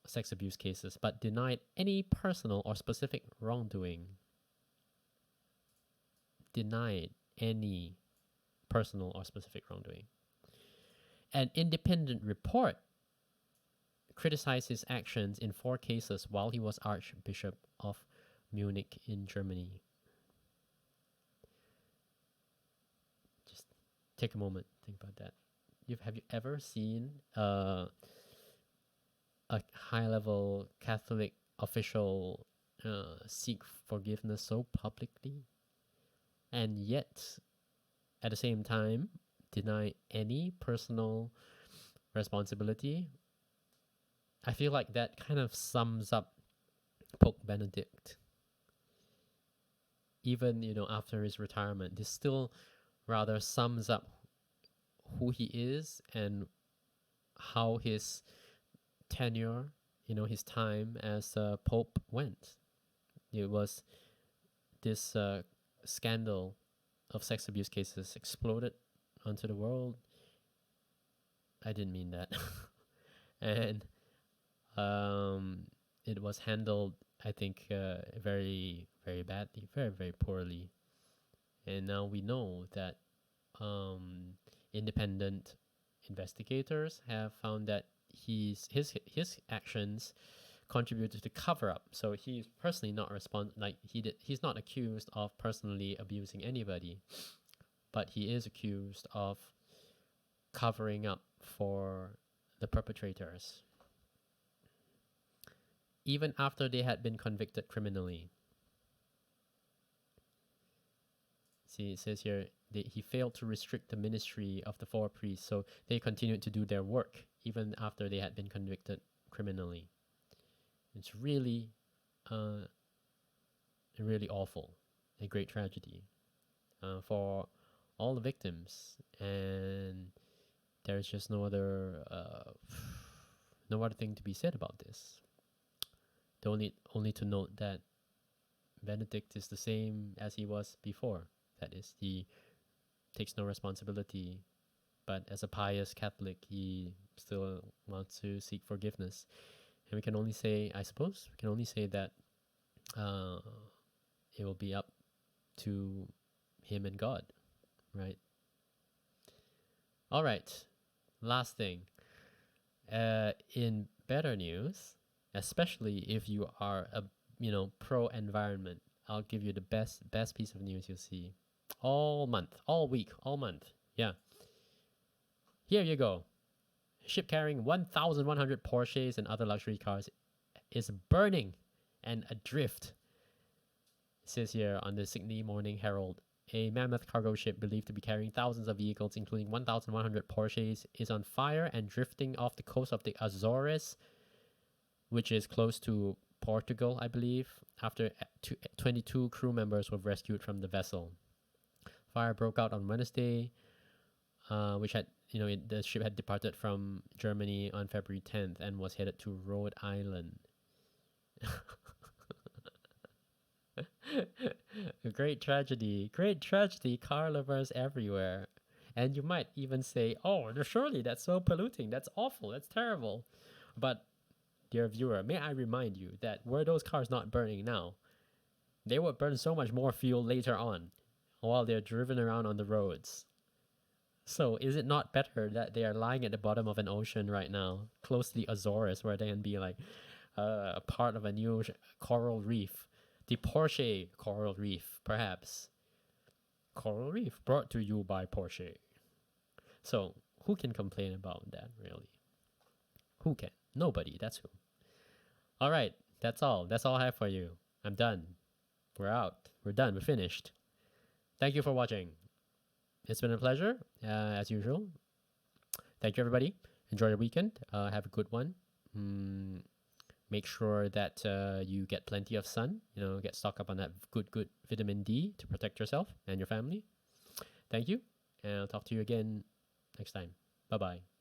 sex abuse cases, but denied any personal or specific wrongdoing. Denied any personal or specific wrongdoing. An independent report criticized his actions in 4 cases while he was Archbishop of Munich in Germany. Take a moment, think about that. Have you ever seen a high-level Catholic official seek forgiveness so publicly, and yet at the same time deny any personal responsibility? I feel like that kind of sums up Pope Benedict. Even, after his retirement, this still rather sums up who he is and how his tenure, his time as Pope went. It was this scandal of sex abuse cases exploded onto the world. I didn't mean that. And it was handled, I think, very, very badly, very, very poorly. And now we know that independent investigators have found that his actions contributed to cover up. So he's personally not he's not accused of personally abusing anybody, but he is accused of covering up for the perpetrators, even after they had been convicted criminally. See, it says here he failed to restrict the ministry of the 4 priests, so they continued to do their work even after they had been convicted criminally. It's really, really awful, a great tragedy for all the victims, and there's just no other thing to be said about this. Only to note that Benedict is the same as he was before. That is, he takes no responsibility, but as a pious Catholic, he still wants to seek forgiveness. And we can only say, I suppose, that it will be up to him and God, right? All right, last thing. In better news, especially if you are a pro-environment, I'll give you the best piece of news you'll see all month, all week, all month. Yeah. Here you go. Ship carrying 1,100 Porsches and other luxury cars is burning and adrift. It says here on the Sydney Morning Herald, a mammoth cargo ship believed to be carrying thousands of vehicles, including 1,100 Porsches, is on fire and drifting off the coast of the Azores, which is close to Portugal, I believe, after 22 crew members were rescued from the vessel. Fire broke out on Wednesday, which had, the ship had departed from Germany on February 10th and was headed to Rhode Island. Great tragedy, car lovers everywhere. And you might even say, oh, surely that's so polluting, that's awful, that's terrible. But dear viewer, may I remind you that were those cars not burning now, they would burn so much more fuel later on while they're driven around on the roads. So is it not better that they are lying at the bottom of an ocean right now, close to the Azores, where they can be like a part of a new coral reef? The Porsche coral reef, perhaps. Coral reef brought to you by Porsche. So who can complain about that, really? Who can? Nobody, that's who. All right, that's all. That's all I have for you. I'm done. We're out. We're done. We're finished. Thank you for watching. It's been a pleasure, as usual. Thank you, everybody. Enjoy your weekend. Have a good one. Make sure that you get plenty of sun. Get stocked up on that good vitamin D to protect yourself and your family. Thank you, and I'll talk to you again next time. Bye-bye.